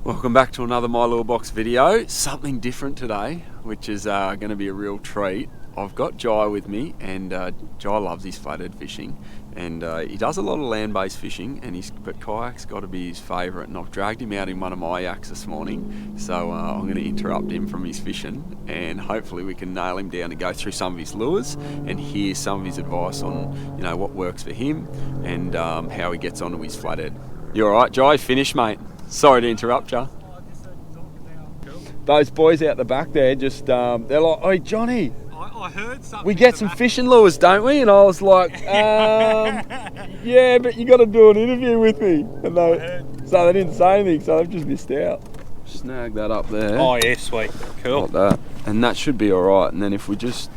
Welcome back to another mylurebox video. Something different today, which is going to be a real treat. I've got Jai with me, and Jai loves his flathead fishing, and he does a lot of land-based fishing, but kayak's got to be his favourite. And I've dragged him out in one of my yaks this morning, so I'm going to interrupt him from his fishing, and hopefully we can nail him down to go through some of his lures and hear some of his advice on, you know, what works for him and how he gets onto his flathead. You all right, Jai? Finish, mate. Sorry to interrupt you. Those boys out the back there just, they're like, "Oi, Johnny, I heard something. we get some fishing lures, don't we?" And I was like, "Yeah, but you got to do an interview with me." And so they didn't say anything, so they've just missed out. Snag that up there. Oh yeah, sweet, cool. Like that, and that should be all right. And then if we just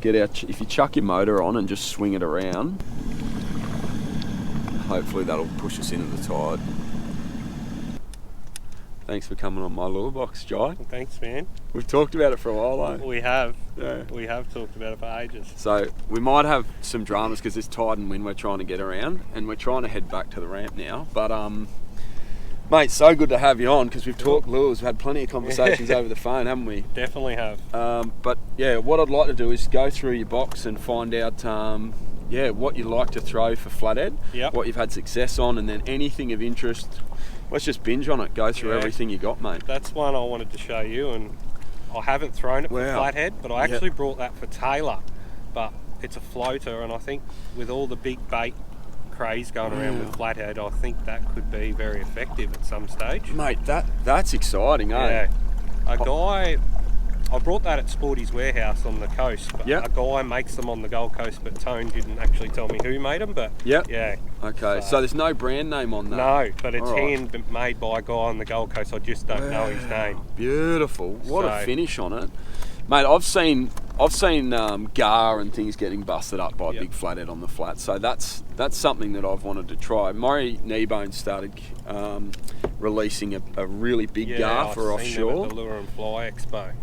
get if you chuck your motor on and just swing it around, hopefully that'll push us into the tide. Thanks for coming on mylurebox, Jai. Thanks, man. We've talked about it for a while, though. We have. Yeah. We have talked about it for ages. So we might have some dramas because it's tide and wind we're trying to get around, and we're trying to head back to the ramp now. But mate, so good to have you on because we've talked lures. We've had plenty of conversations over the phone, haven't we? Definitely have. But yeah, what I'd like to do is go through your box and find out what you like to throw for flathead, what you've had success on, and then anything of interest. Let's just binge on it, go through everything you got, mate. That's one I wanted to show you, and I haven't thrown it for flathead, but I actually brought that for tailor. But it's a floater, and I think with all the big bait craze going around with flathead, I think that could be very effective at some stage. Mate, that's exciting, eh? Yeah. I brought that at Sporty's Warehouse on the coast, but a guy makes them on the Gold Coast, but Tone didn't actually tell me who made them, but yeah. Okay, so there's no brand name on that? No, but it's handmade by a guy on the Gold Coast. I just don't know his name. Beautiful. What a finish on it. Mate, I've seen gar and things getting busted up by big flathead on the flat, so that's something that I've wanted to try. Murray Kneebone started releasing a really big gar for offshore. At the Lure and Fly Expo.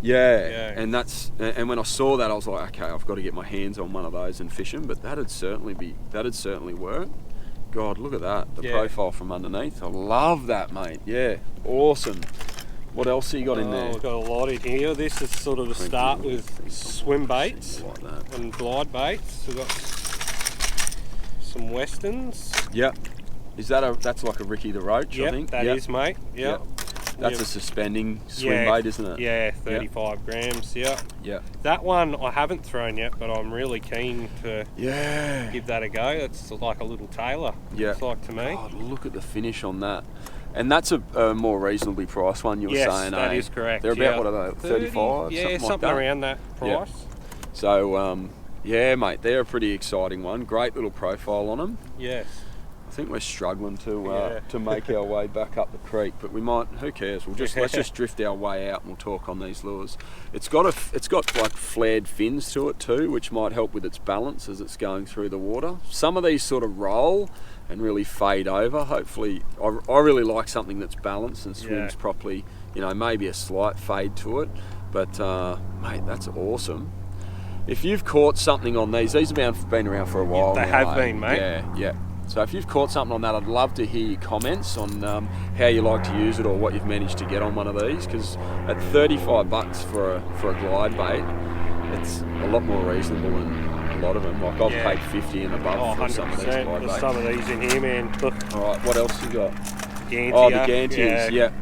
And when I saw that, I was like, okay, I've got to get my hands on one of those and fish them. But that'd certainly work. God, look at that, the profile from underneath. I love that, mate. Yeah, awesome. What else have you got in there? We've got a lot in here. This is sort of to start with swim baits and glide baits. We've got some Westerns. Yep. Is that's like a Ricky the Roach, I think? That is, mate. Yep. That's a suspending swim bait, isn't it? Yeah, 35 grams, yeah. That one I haven't thrown yet, but I'm really keen to give that a go. It's like a little tailor, looks like to me. God, look at the finish on that. And that's a more reasonably priced one, you were saying, that is correct. They're about, what are they, 35? Yeah, something around that price. Yeah. So, mate, they're a pretty exciting one. Great little profile on them. Yes. I think we're struggling to make our way back up the creek, but we might. Who cares? Let's just drift our way out and we'll talk on these lures. It's got like flared fins to it too, which might help with its balance as it's going through the water. Some of these sort of roll and really fade over. Hopefully, I really like something that's balanced and swims properly. You know, maybe a slight fade to it, but mate, that's awesome. If you've caught something on these have been around for a while. They have been, mate. Yeah. So if you've caught something on that, I'd love to hear your comments on how you like to use it or what you've managed to get on one of these. Because at $35 for a glide bait, it's a lot more reasonable than a lot of them. Like I've paid 50 and above for some of these glide baits. There's some of these in here, man. Look. All right, what else you got? Gantia. Oh, the Gantias. Yeah.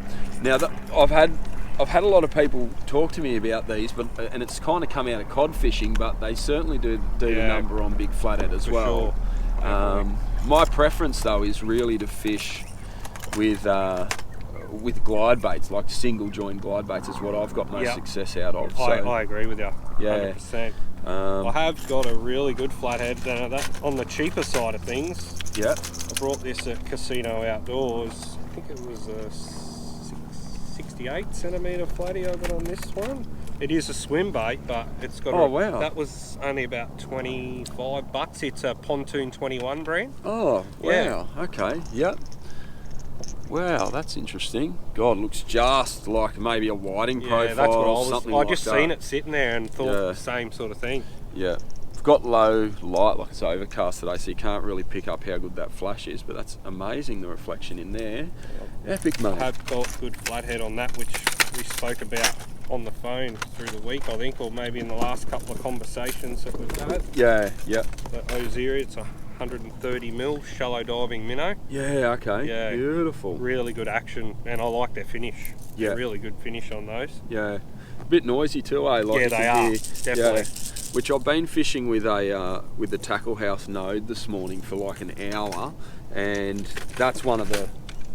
Now I've had a lot of people talk to me about these, and it's kind of come out of cod fishing, but they certainly do the number on big flathead as well. Sure. My preference though is really to fish with glide baits, like single join glide baits is what I've got most success out of. So, I agree with you. 100%. I have got a really good flathead. That on the cheaper side of things. Yeah. I brought this at Casino Outdoors. I think it was a 68 centimetre flatty I got on this one. It is a swim bait, but it's got wow. That was only about $25. It's a Pontoon 21 brand. Oh, wow. Yeah. Okay, yep. Wow, that's interesting. God, looks just like maybe a whiting profile. That's what I just seen it sitting there and thought the same sort of thing. Yeah. I've got low light, like it's overcast today, so you can't really pick up how good that flash is, but that's amazing, the reflection in there. Epic, mate. I have got good flathead on that, which we spoke about on the phone through the week, I think, or maybe in the last couple of conversations that we've had. Yeah, yeah. The Osiris, it's 130 mil shallow diving minnow. Yeah, okay. Yeah, beautiful. Really good action, and I like their finish. Yeah, really good finish on those. Yeah, a bit noisy too, eh? Like yeah, they are definitely. Yeah. Which I've been fishing with the tackle house node this morning for like an hour, and that's one of the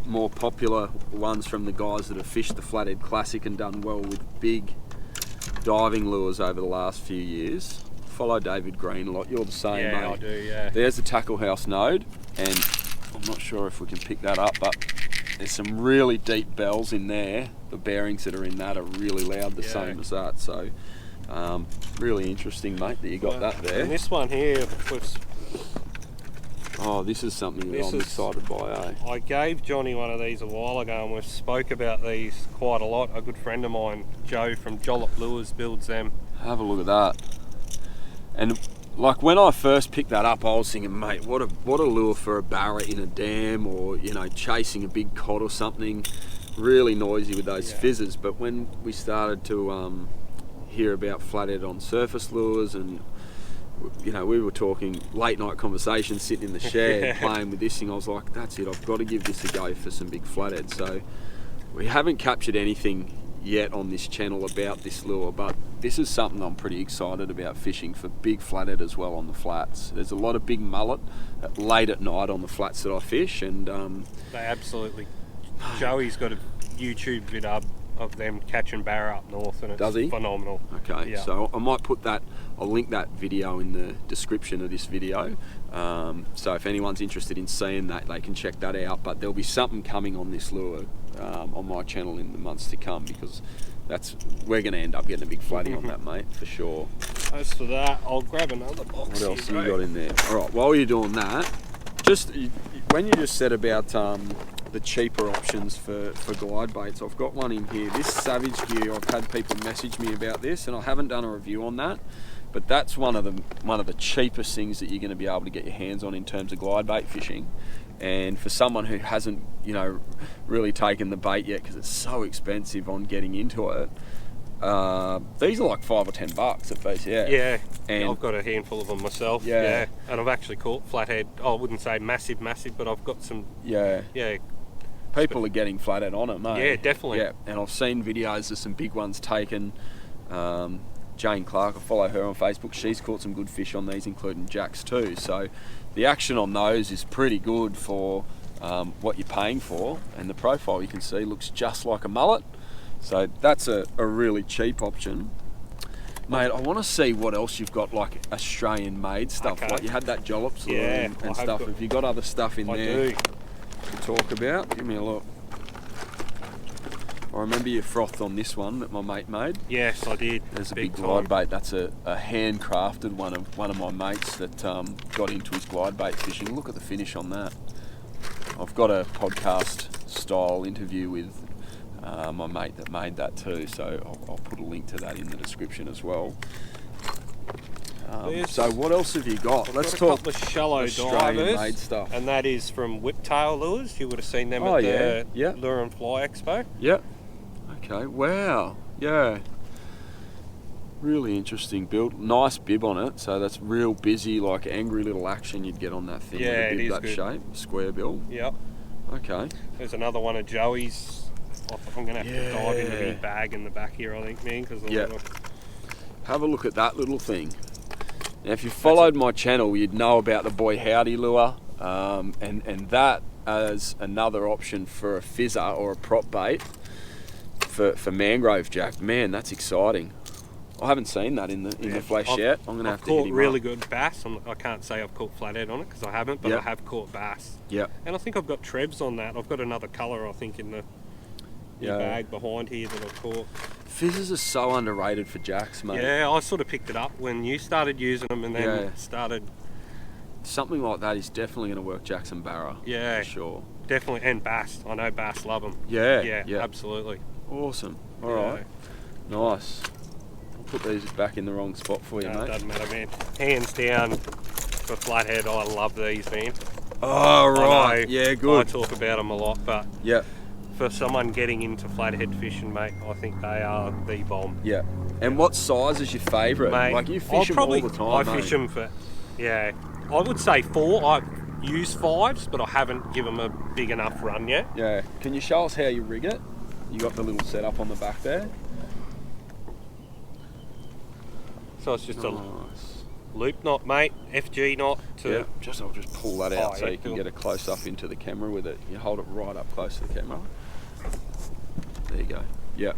more popular ones from the guys that have fished the Flathead Classic and done well with big diving lures over the last few years. Follow David Green a lot. You're the same, yeah, mate. I do, yeah. There's the tackle house node, and I'm not sure if we can pick that up, but there's some really deep bells in there. The bearings that are in that are really loud, the same as that. So really interesting, mate, that you got that there. And this one here was... Oh, this is something that I'm excited by, eh? I gave Johnny one of these a while ago, and we spoke about these quite a lot. A good friend of mine, Joe from Jollop Lures, builds them. Have a look at that. And like when I first picked that up, I was thinking, mate, what a lure for a barra in a dam, or chasing a big cod or something. Really noisy with those fizzes. But when we started to hear about flathead on surface lures, and we were talking late night conversations, sitting in the shed playing with this thing, I was like, that's it, I've got to give this a go for some big flathead. So we haven't captured anything yet on this channel about this lure, but this is something I'm pretty excited about fishing for big flathead as well on the flats. There's a lot of big mullet late at night on the flats that I fish, and they absolutely... Joey's got a YouTube vid of them catching barra up north, and it's phenomenal. Okay, so I might put that, I'll link that video in the description of this video, so if anyone's interested in seeing that, they can check that out. But there'll be something coming on this lure on my channel in the months to come, because we're going to end up getting a big flatty on that, mate, for sure. As for that, I'll grab another box. What else have you got in there? Alright, while you're doing that, when you just said about the cheaper options for glide baits, I've got one in here. This Savage Gear, I've had people message me about this, and I haven't done a review on that, but that's one of the cheapest things that you're going to be able to get your hands on in terms of glide bait fishing. And for someone who hasn't really taken the bait yet, because it's so expensive on getting into it, these are like $5 or $10 at VCF. Yeah, and I've got a handful of them myself. Yeah, and I've actually caught flathead. I wouldn't say massive, but I've got some. Yeah. People are getting flathead on it, mate. Yeah, definitely. Yeah, and I've seen videos of some big ones taken. Jane Clark, I follow her on Facebook. She's caught some good fish on these, including jacks too. So the action on those is pretty good for what you're paying for, and the profile you can see looks just like a mullet. So that's a really cheap option. Mate, I want to see what else you've got, like Australian made stuff. Like you had that Jollops and stuff. Have you got other stuff in there to talk about? Give me a look. I remember you frothed on this one that my mate made. Yes, I did. There's a big glide bait. That's a handcrafted one of my mates that got into his glide bait fishing. Look at the finish on that. I've got a podcast style interview with my mate that made that too, so I'll put a link to that in the description as well. So what else have you got? Let's talk a couple of shallow Australian divers, made stuff. and that is from Whiptail Lures. You would have seen them at the Lure and Fly Expo. Yep. Okay. Wow. Yeah. Really interesting build. Nice bib on it, so that's real busy, like angry little action you'd get on that thing. Yeah, with a bib it is that good. shape, square bill. Yep. Okay. There's another one of Joey's. I'm going to have to dive into the bag in the back here, I think, man, because have a look at that little thing. Now, if you followed my channel, you'd know about the Boy Howdy lure, and that as another option for a fizzer or a prop bait for mangrove jack. Man, that's exciting. I haven't seen that in the flesh yet. I'm going to have to hit him caught really good bass. I can't say I've caught flathead on it because I haven't, but I have caught bass. Yeah. And I think I've got trebs on that. I've got another colour, I think, in the bag behind here that I've caught. Fizzers are so underrated for jacks, mate. Yeah, I sort of picked it up when you started using them, and then started. Something like that is definitely going to work jacks and barra. Yeah, for sure. Definitely, and bass. I know bass love them. Yeah, absolutely. Awesome. All right, nice. I'll put these back in the wrong spot for you, mate. Doesn't matter, man. Hands down for flathead. I love these, man. Oh right, yeah, good. I talk about them a lot, but for someone getting into flathead fishing, mate, I think they are the bomb. Yeah. And what size is your favourite? Mate, Like, you fish them all the time, I fish them for, I would say 4. I use 5s, but I haven't given them a big enough run yet. Yeah. Can you show us how you rig it? You got the little setup on the back there. So it's just a loop knot, mate, FG knot. I'll just pull that out so you can get a close up into the camera with it. You hold it right up close to the camera. There you go. Yeah.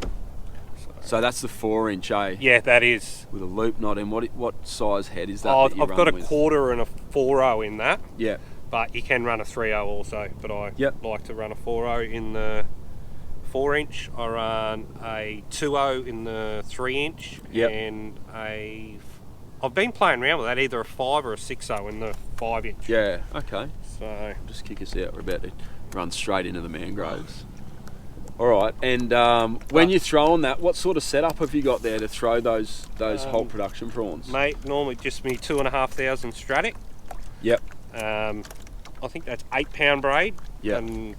So that's the 4-inch, eh? Yeah, that is. With a loop knot. And what size head is that? Oh, that you I've run got a with? 1/4 and a 4/0 in that. Yeah. But you can run a 3/0 also. But I like to run a 4/0 in the 4-inch. I run a 2/0 in the 3-inch. Yep. And I've been playing around with that, either a 5 or a 6/0 in the 5-inch. Yeah, okay. So just kick us out. We're about to run straight into the mangroves. All right, and when you're throwing that, what sort of setup have you got there to throw those whole production prawns? Mate, normally just me 2,500 Stratic. Yep. I think that's 8-pound braid. Yep. And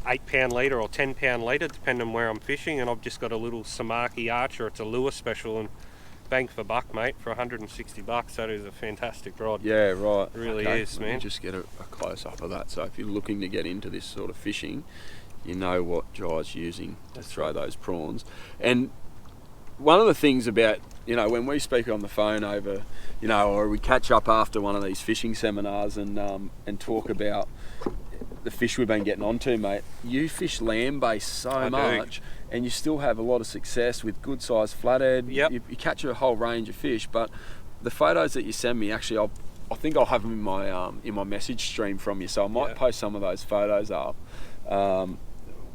8-pound leader or 10-pound leader, depending on where I'm fishing. And I've just got a little Samaki Archer. It's a lure special, and bang for buck, mate, for $160. That is a fantastic rod. Yeah, right. It really is, man. Let me just get a close up of that. So if you're looking to get into this sort of fishing, you know what Jai's using to throw those prawns. And one of the things about, when we speak on the phone over, or we catch up after one of these fishing seminars and talk about the fish we've been getting onto, mate, you fish land-based so much, and you still have a lot of success with good-sized flathead. Yep. You catch a whole range of fish, but the photos that you send me, actually, I think I'll have them in my message stream from you, so I might post some of those photos up.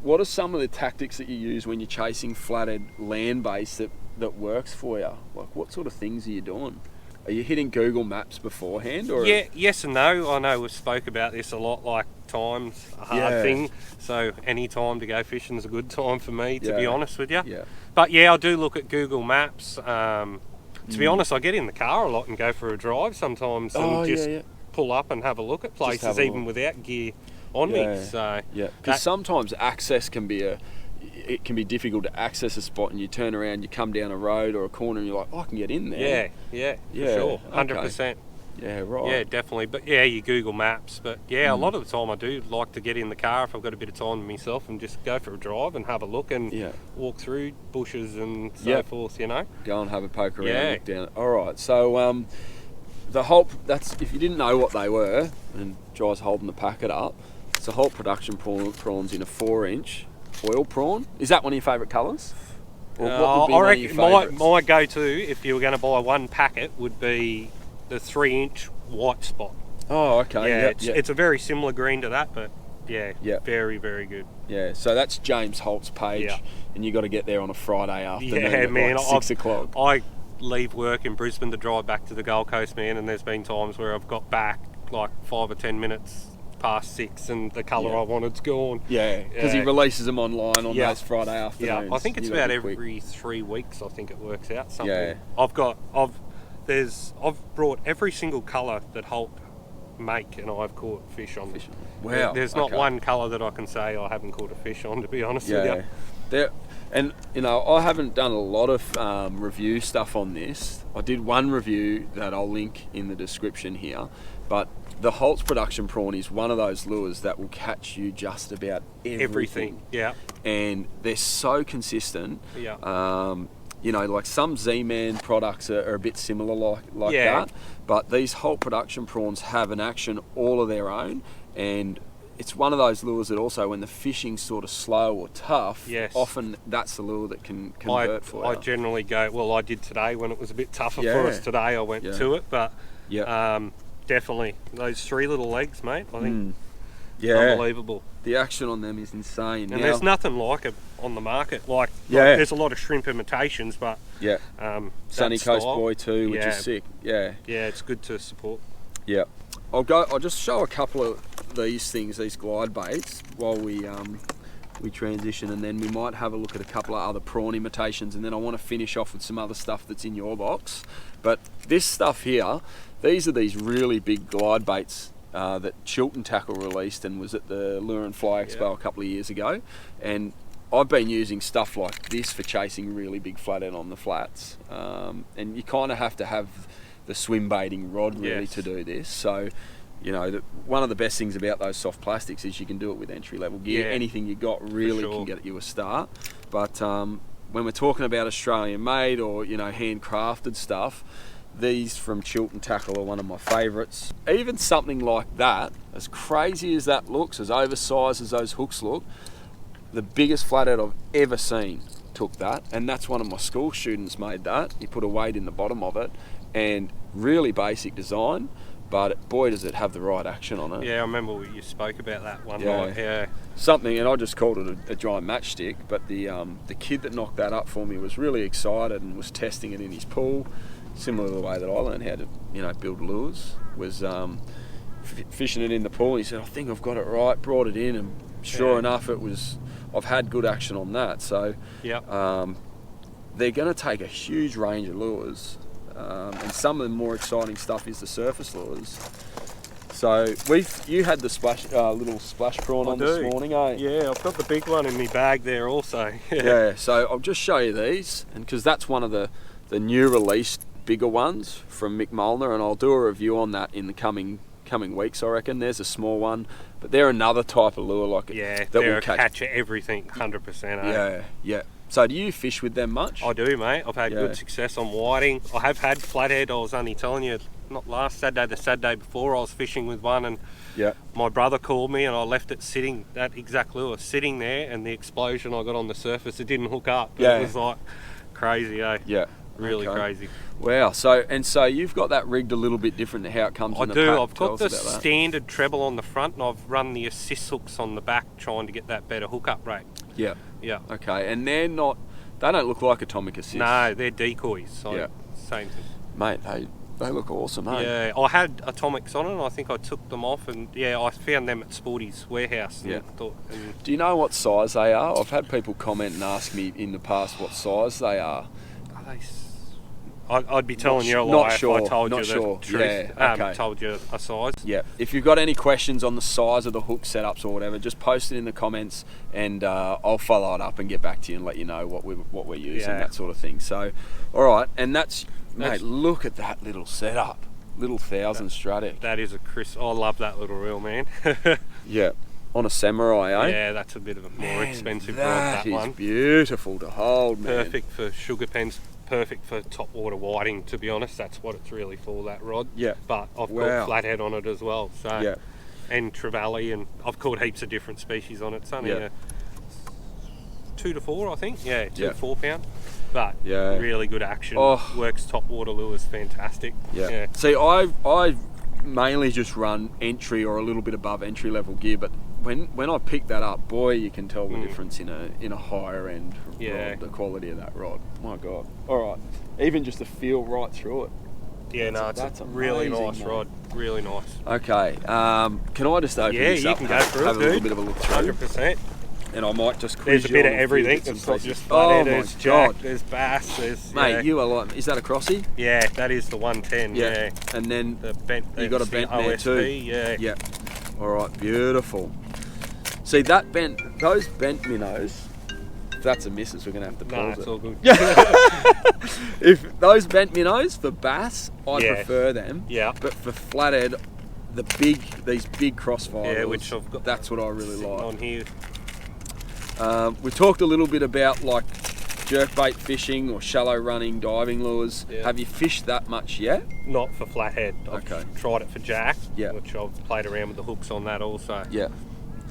What are some of the tactics that you use when you're chasing flathead land-based that works for you? Like, what sort of things are you doing? Are you hitting Google Maps beforehand? Or yeah, yes and no. I know we've spoke about this a lot, like time's a hard thing. So any time to go fishing is a good time for me, to be honest with you. Yeah. But I do look at Google Maps. To be honest, I get in the car a lot and go for a drive sometimes and pull up and have a look at places, even without gear on me. So because sometimes access can be it can be difficult to access a spot, and you turn around, you come down a road or a corner, and you're like, I can get in there. Yeah, for sure, 100%. Yeah, right. Yeah, definitely. But you Google Maps. But a lot of the time I do like to get in the car if I've got a bit of time to myself and just go for a drive and have a look and walk through bushes and so forth. Go and have a poke around, look down. All right. So that's if you didn't know what they were, and Jai's holding the packet up. It's a whole production prawns in a 4-inch oil prawn. Is that one of your favourite colours? I reckon my go-to, if you were going to buy one packet, would be the 3-inch white spot. Oh, okay. It's a very similar green to that, but very, very good. Yeah, so that's James Holt's page, and you got to get there on a Friday afternoon at like 6 o'clock. I leave work in Brisbane to drive back to the Gold Coast, man, and there's been times where I've got back like 5 or 10 minutes past 6 and the colour I wanted's gone. Yeah, because he releases them online on those Friday afternoons. Yeah, I think it's about every 3 weeks. I think it works out something. Yeah. I've brought every single colour that Holt make, and I've caught fish on them. Wow. There's not one colour that I can say I haven't caught a fish on, to be honest with you. And I haven't done a lot of review stuff on this. I did one review that I'll link in the description here, but the Holt's production prawn is one of those lures that will catch you just about everything. Yeah. And they're so consistent. Yeah. Like some Z-Man products are a bit similar like that, but these Holt production prawns have an action all of their own, and it's one of those lures that also, when the fishing's sort of slow or tough, often that's the lure that can convert for you. I generally go, I did today when it was a bit tougher for us today, I went to it, but definitely those 3 little legs, mate, I think unbelievable. The action on them is insane. And there's nothing like it on the market. Like there's a lot of shrimp imitations, but Sunny Coast Boy too, which is sick. Yeah, it's good to support. Yeah, I'll just show a couple of these things, these glide baits, while we transition, and then we might have a look at a couple of other prawn imitations, and then I want to finish off with some other stuff that's in your box. But this stuff here, these are these really big glide baits that Chiltern Tackle released and was at the Lure and Fly Expo Yeah. a couple of years ago, and I've been using stuff like this for chasing really big flathead on the flats, and you kind of have to have the swim baiting rod really to do this. So, you know, one of the best things about those soft plastics is you can do it with entry level gear. Yeah, anything you got really can get you a start. But when we're talking about Australian made or, you know, handcrafted stuff, these from Chiltern Tackle are one of my favourites. Even something like that, as crazy as that looks, as oversized as those hooks look, the biggest flathead I've ever seen took that, and that's one of my school students made that. He put a weight in the bottom of it, and really basic design, but boy does it have the right action on it. Yeah, I remember you spoke about that one night. Yeah, something, and I just called it a giant matchstick, but the kid that knocked that up for me was really excited and was testing it in his pool, similar to the way that I learned how to, you know, build lures, was fishing it in the pool. He said, I think I've got it right, brought it in, and sure enough it was. I've had good action on that, so they're going to take a huge range of lures, and some of the more exciting stuff is the surface lures. So you had the little splash prawn on this morning, eh? Yeah, I've got the big one in my bag there also. Yeah, so I'll just show you these, and because that's one of the new released bigger ones from Mick Molnar, and I'll do a review on that in the coming weeks, I reckon. There's a small one, but they're another type of lure, like that will catch everything 100%. Yeah. So do you fish with them much? I do, mate. I've had good success on whiting. I have had flathead. I was only telling you, not last Saturday, the Saturday before, I was fishing with one, and my brother called me, and I left it sitting, that exact lure sitting there, and the explosion I got on the surface, it didn't hook up. It was like crazy, eh? Yeah. Really crazy. Wow. So you've got that rigged a little bit different to how it comes in the pack. I do. I've got the standard treble on the front, and I've run the assist hooks on the back, trying to get that better hookup rate. Yeah. Okay. And they don't look like atomic assists. No, they're decoys. So same thing. Mate, they look awesome, eh? Yeah. I had atomics on it, and I think I took them off, and I found them at Sporty's warehouse. Yeah. Do you know what size they are? I've had people comment and ask me in the past what size they are. I'd be telling you a lie if I told you the truth. Told you a size. Yeah. If you've got any questions on the size of the hook setups or whatever, just post it in the comments, and I'll follow it up and get back to you and let you know what we're using, that sort of thing. So, all right, and mate, look at that little setup, little 1000 Stratic. That is I love that little reel, man. Yeah. On a Samurai, eh? Yeah, that's a bit of a more expensive rod, that one. That is beautiful to hold, man. Perfect for sugar pens. Perfect for top water whiting, to be honest. That's what it's really for, that rod. Yeah. But I've got flathead on it as well. So and trevally, and I've caught heaps of different species on it. It's only a 2 to 4, I think. 2 to 4 pound. But really good action. Works top water lures fantastic. Yeah. See, I mainly just run entry or a little bit above entry level gear, but when I pick that up, boy, you can tell the difference in a higher end rod, the quality of that rod. My God. All right. Even just the feel right through it. Yeah, that's a really nice rod. Really nice. Okay. Can I just open this up? You can go through have a little bit of a look through. 100%. And I might just quiz There's a bit of everything. It's not just flathead. There's jack, there's bass, there's... Mate, you are like... Is that a crossie? Yeah, that is the 110, yeah. And then you got a bent there too. Yeah. All right, beautiful. See, those bent minnows, if that's a missus, we're going to have to pause it. It's all good. If those bent minnows for bass, I prefer them. Yeah. But for flathead, these big crossfire which I've got, that's what I really like. On here. We talked a little bit about like jerkbait fishing or shallow running diving lures. Yeah. Have you fished that much yet? Not for flathead. I've tried it for jack, which I've played around with the hooks on that also. Yeah.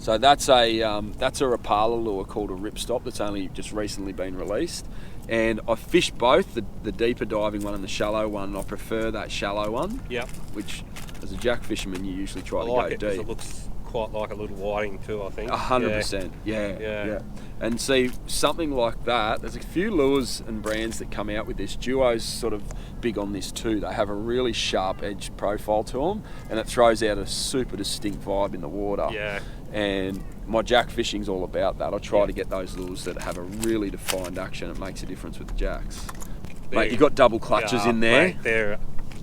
So that's a Rapala lure called a ripstop that's only just recently been released, and I fished both the deeper diving one and the shallow one. I prefer that shallow one. Yep. Which, as a jack fisherman, you usually try to go deep. It looks quite like a little whiting too, I think. 100%. Yeah. And see, something like that, there's a few lures and brands that come out with this. Duo's sort of big on this too. They have a really sharp edge profile to them, and it throws out a super distinct vibe in the water. Yeah. And my jack fishing's all about that. I try to get those lures that have a really defined action. It makes a difference with the jacks. Mate, you got double clutches in there. Mate, they're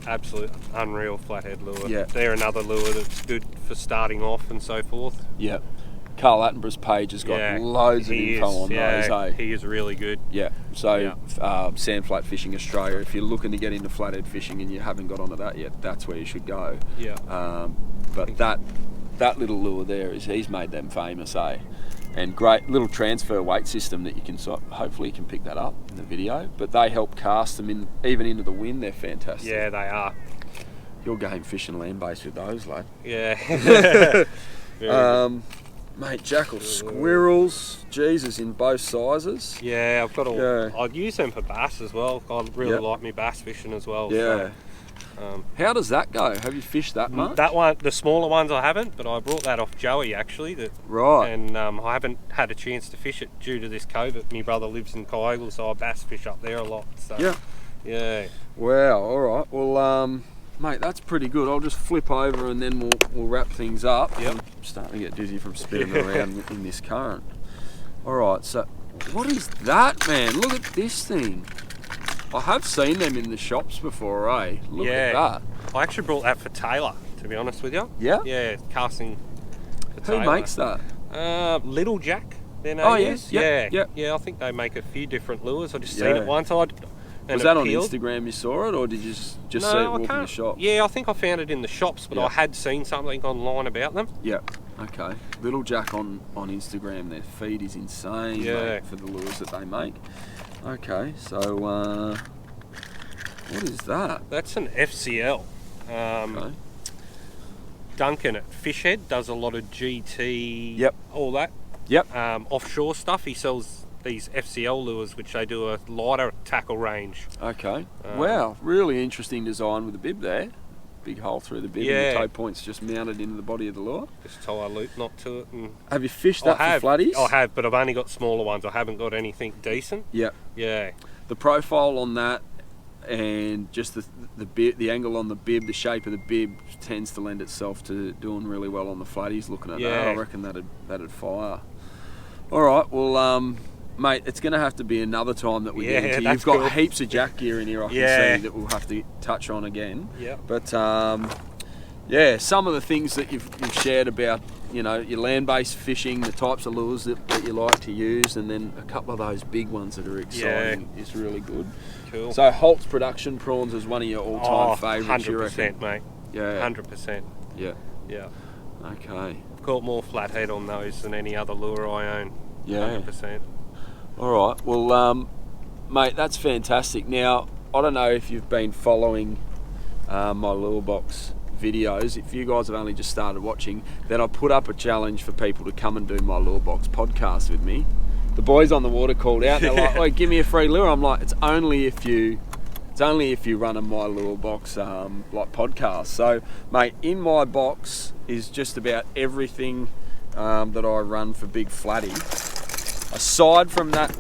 absolute unreal flathead lure. Yeah. They're another lure that's good for starting off and so forth. Yeah. Carl Attenborough's page has got loads of info on those. Eh? He is really good. Yeah. So Sand Flat Fishing Australia, if you're looking to get into flathead fishing and you haven't got onto that yet, that's where you should go. Yeah. But that little lure there he's made them famous, eh? And great little transfer weight system that you can hopefully you can pick that up in the video. But they help cast them even into the wind. They're fantastic. Yeah, they are. You're game fishing land based with those, lad. Yeah. Mate, jackal squirrels, Jesus, in both sizes. Yeah, I've got all. I'd use them for bass as well. I really like me bass fishing as well. Yeah. So, how does that go? Have you fished that much? That one, the smaller ones I haven't, but I brought that off Joey actually. Right. And I haven't had a chance to fish it due to this COVID. My brother lives in Kyogle, so I bass fish up there a lot. So, yeah. Wow. All right. Well, mate, that's pretty good. I'll just flip over and then we'll wrap things up. Yep. I'm starting to get dizzy from spinning around in this current. All right. So, what is that, man? Look at this thing. I have seen them in the shops before, eh? Look at that. I actually brought that for Taylor, to be honest with you. Yeah? Yeah, casting for Taylor. Who makes that? Little Jack, their name is. Yeah. I think they make a few different lures. I just seen it once. Was that on Instagram you saw it, or did you just see it walk in the shop? Yeah, I think I found it in the shops, but I had seen something online about them. Yeah. Okay. Little Jack on Instagram, their feed is insane, mate, for the lures that they make. Okay, so what is that? That's an FCL. Duncan at Fishhead does a lot of GT, all that. Yep. Offshore stuff. He sells these FCL lures, which they do a lighter tackle range. Okay. Wow, really interesting design with the bib there. Big hole through the bib and the toe point's just mounted into the body of the lure. Just tie a loop knot to it. And have you fished that for flatties? I have, but I've only got smaller ones. I haven't got anything decent. Yep. Yeah. The profile on that and just the angle on the bib, the shape of the bib tends to lend itself to doing really well on the flatties. Looking at that, I reckon that'd fire. All right, well, mate, it's going to have to be another time that we get into. You've got heaps of jack gear in here, I can see, that we'll have to touch on again. Yeah. But some of the things that you've shared about, you know, your land-based fishing, the types of lures that you like to use, and then a couple of those big ones that are exciting is really good. Cool. So Holt's Production Prawns is one of your all-time favourites, you reckon? 100%, mate. Yeah. 100%. Yeah. Yeah. Okay. I've caught more flathead on those than any other lure I own. Yeah. 100%. All right. Well, mate, that's fantastic. Now, I don't know if you've been following my mylurebox videos. If you guys have only just started watching, then I put up a challenge for people to come and do my mylurebox podcast with me. The boys on the water called out. They're like, "Wait, give me a free lure." I'm like, "It's only if you run a mylurebox like podcast." So, mate, in my box is just about everything that I run for Big Flatty. Aside from that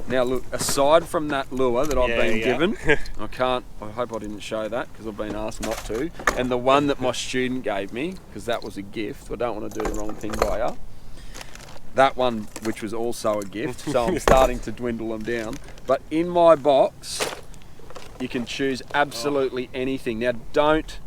lure that I've been given, I hope I didn't show that because I've been asked not to, and the one that my student gave me, because that was a gift, I don't want to do the wrong thing by her. That one, which was also a gift, so I'm starting to dwindle them down. But in my box, you can choose absolutely anything. Now, don't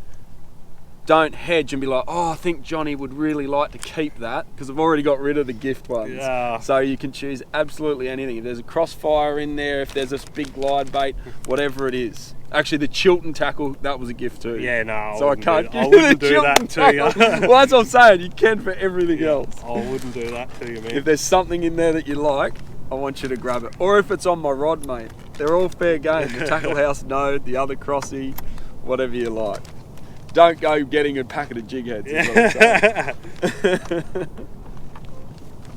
hedge and be like, "Oh, I think Johnny would really like to keep that," because I've already got rid of the gift ones. Yeah. So you can choose absolutely anything. If there's a crossfire in there, if there's this big glide bait, whatever it is. Actually, the Chilton tackle, that was a gift too. Yeah, no. So I can't I wouldn't do that to you. Well, that's what I'm saying. You can for everything else. I wouldn't do that to you, man. If there's something in there that you like, I want you to grab it. Or if it's on my rod, mate. They're all fair game. The tackle house node, the other crossy, whatever you like. Don't go getting a packet of jig heads. Is what I'm saying.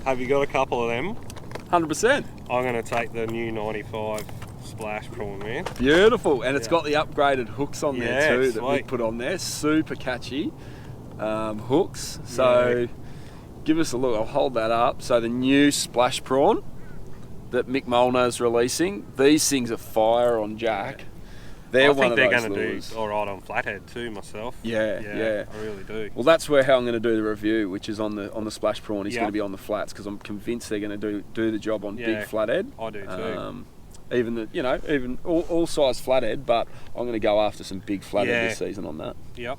Have you got a couple of them? 100%. I'm going to take the new 95 Splash Prawn, man. Beautiful. And it's got the upgraded hooks on there too, sweet. that we put on there. Super catchy hooks. So give us a look. I'll hold that up. So the new Splash Prawn that Mick Molnar's releasing. These things are fire on jack. I think they're going to do all right on Flathead too, myself. Yeah. I really do. Well, that's how I'm going to do the review, which is on the Splash Prawn. He's going to be on the flats because I'm convinced they're going to do the job on Big Flathead. I do too. even even all size flathead, but I'm going to go after some big flathead this season on that. Yep.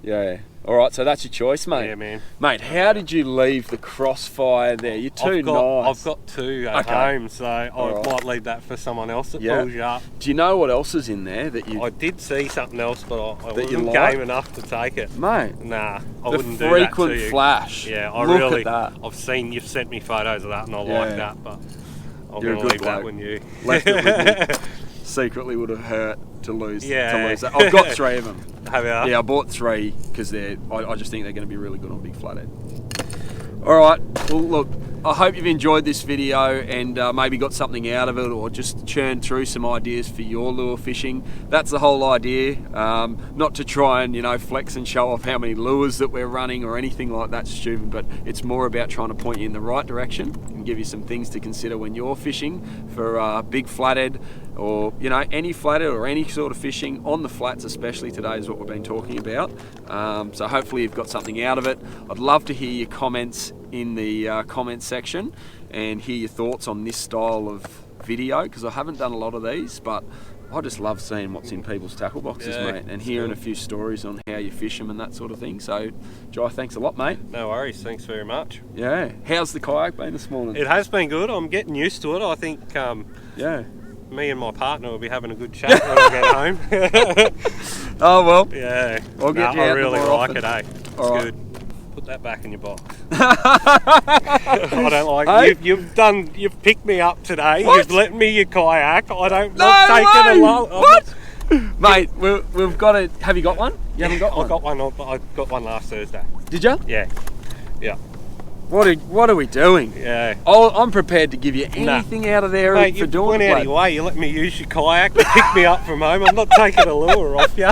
Yeah. All right, so that's your choice, mate. Yeah, man. Mate, how did you leave the crossfire there? You're too nice. I've got two at home, so I might leave that for someone else that pulls you up. Do you know what else is in there that you... I did see something else, but I wasn't game enough to take it. Mate. Nah, I wouldn't do that to frequent you. flash. Yeah, Look at that. I've seen, you've sent me photos of that, and I like that, but I'm going to leave that when you... Left it with me. Secretly would have hurt to lose that. I've got 3 of them. Have you? Yeah, I bought 3 because I just think they're going to be really good on big flathead. All right, well look, I hope you've enjoyed this video and maybe got something out of it, or just churned through some ideas for your lure fishing. That's the whole idea, not to try and flex and show off how many lures that we're running or anything like that stupid, but it's more about trying to point you in the right direction and give you some things to consider when you're fishing for big flathead, or any flathead or any sort of fishing on the flats, especially today is what we've been talking about. So hopefully you've got something out of it. I'd love to hear your comments in the comments section and hear your thoughts on this style of video, because I haven't done a lot of these, but I just love seeing what's in people's tackle boxes, mate, and hearing a few stories on how you fish them and that sort of thing. So, Jai, thanks a lot, mate. No worries, thanks very much. Yeah. How's the kayak been this morning? It has been good. I'm getting used to it. I think me and my partner will be having a good chat when I get home. Oh, well. Yeah. I'll get you out I really more like often. it, eh? It's good. Put that back in your box. I don't like you've picked me up today. What? You've lent me your kayak. I don't No take it alone. What? Mate, we've got it. Have you got one? You haven't got one? I got one. I got one last Thursday. Did you? Yeah. Yeah. What are we doing? Yeah. Oh, I'm prepared to give you anything out of there, mate, for doing it. Mate, you went out of your way. You let me use your kayak to pick me up from home. I'm not taking a lure off you.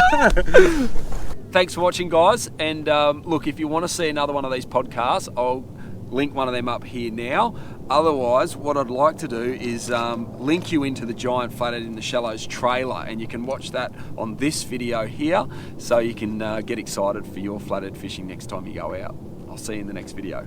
Thanks for watching, guys. And look, if you want to see another one of these podcasts, I'll link one of them up here now. Otherwise, what I'd like to do is link you into the Giant Flathead in the Shallows trailer, and you can watch that on this video here, so you can get excited for your flathead fishing next time you go out. I'll see you in the next video.